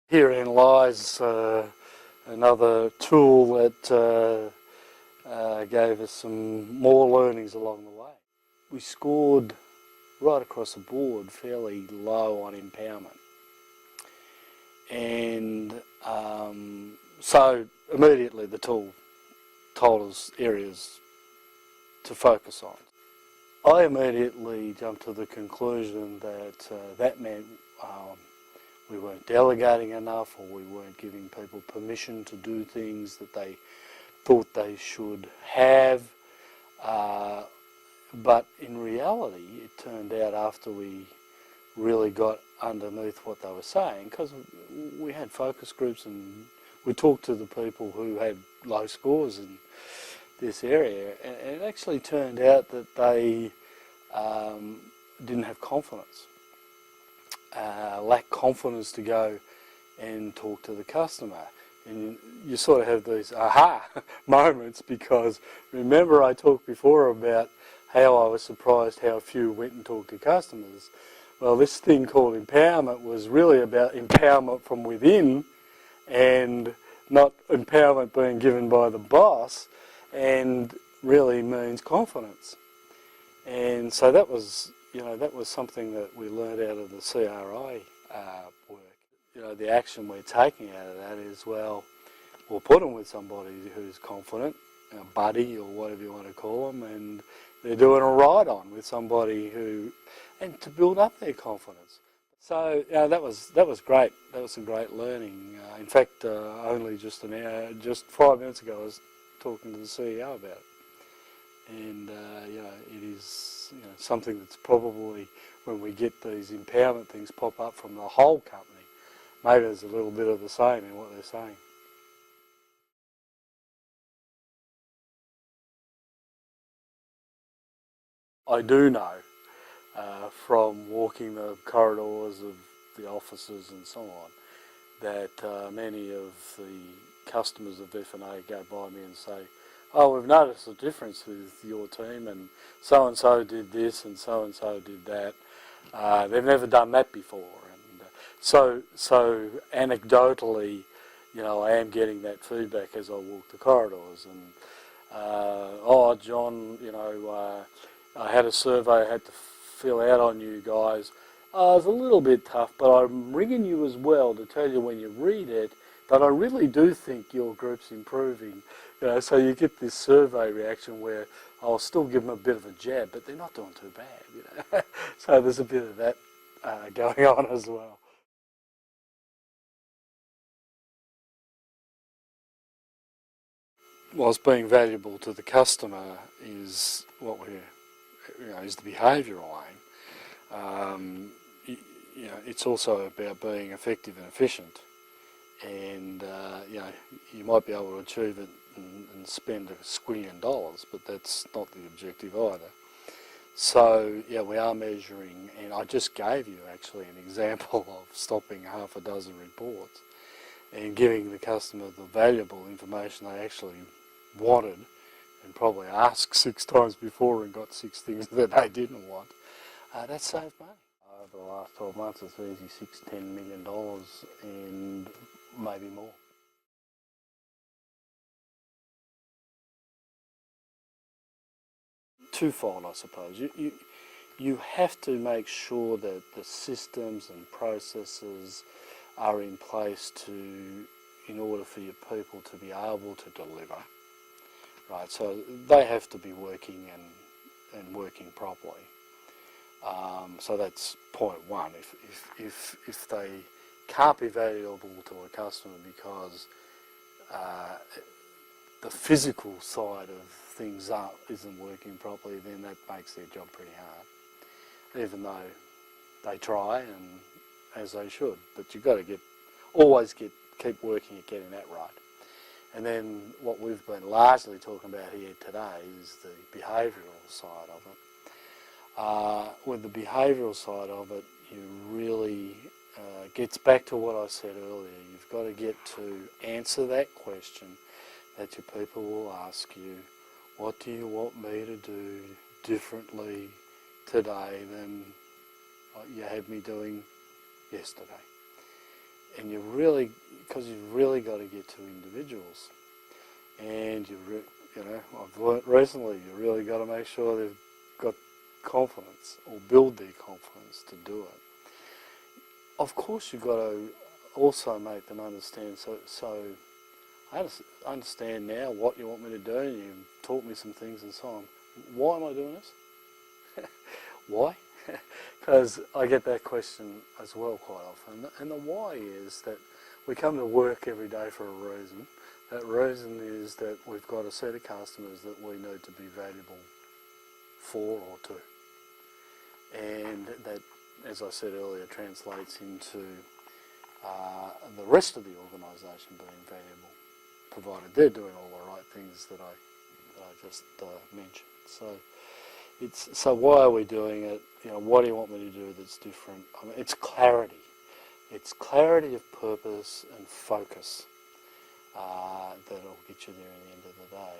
Herein lies another tool that gave us some more learnings along the way. We scored right across the board fairly low on empowerment. And so immediately the tool told us areas to focus on. I immediately jumped to the conclusion that that meant we weren't delegating enough, or we weren't giving people permission to do things that they thought they should have. But in reality, it turned out after we really got underneath what they were saying, because we had focus groups and we talked to the people who had low scores in this area, and it actually turned out that they didn't have confidence. Lack confidence to go and talk to the customer. And you sort of have these aha moments, because remember I talked before about how I was surprised how few went and talked to customers. Well, this thing called empowerment was really about empowerment from within, and not empowerment being given by the boss, and really means confidence. And so that was, that was something that we learned out of the CRI work. The action we're taking out of that is, well, we'll put them with somebody who's confident, a buddy or whatever you want to call them, and they're doing a ride-on with somebody who, and to build up their confidence. So that was great. That was some great learning. In fact, only just 5 minutes ago, I was talking to the CEO about it. And it is something that's probably, when we get these empowerment things pop up from the whole company, maybe there's a little bit of the same in what they're saying. I do know from walking the corridors of the offices and so on that many of the customers of F&A go by me and say, oh, we've noticed a difference with your team, and so did this and so did that. They've never done that before. And so anecdotally, I am getting that feedback as I walk the corridors. And, oh, John, I had a survey I had to fill out on you guys. It was a little bit tough, but I'm ringing you as well to tell you when you read it that I really do think your group's improving. So you get this survey reaction where I'll still give them a bit of a jab, but they're not doing too bad. So there's a bit of that going on as well. Whilst being valuable to the customer is what we're, is the behavioural aim. It's also about being effective and efficient. And you might be able to achieve it and spend a squillion dollars, but that's not the objective either. So we are measuring, and I just gave you actually an example of stopping half a dozen reports and giving the customer the valuable information they actually wanted, and probably asked 6 times before and got 6 things that they didn't want. That saved money. Over the last 12 months, it's easy $6–10 million and maybe more. Twofold, I suppose. You have to make sure that the systems and processes are in place in order for your people to be able to deliver. Right, so they have to be working and working properly. So that's point one. If they can't be valuable to a customer because the physical side of things isn't working properly, then that makes their job pretty hard, even though they try and as they should. But you've got to keep working at getting that right. And then what we've been largely talking about here today is the behavioural side of it. With the behavioural side of it, you really gets back to what I said earlier. You've got to get to answer that question that your people will ask you. What do you want me to do differently today than what you had me doing yesterday? And because you've really got to get to individuals. And I've learnt recently, you really got to make sure they've got confidence or build their confidence to do it. Of course, you've got to also make them understand. So I understand now what you want me to do, and you've taught me some things and so on. Why am I doing this? Why? Because I get that question as well quite often. And the why is that we come to work every day for a reason. That reason is that we've got a set of customers that we need to be valuable for or to. And that, as I said earlier, translates into the rest of the organisation being valuable, provided they're doing all the right things that I just mentioned. So why are we doing it? What do you want me to do that's different? I mean, it's clarity. It's clarity of purpose and focus that'll get you there at the end of the day.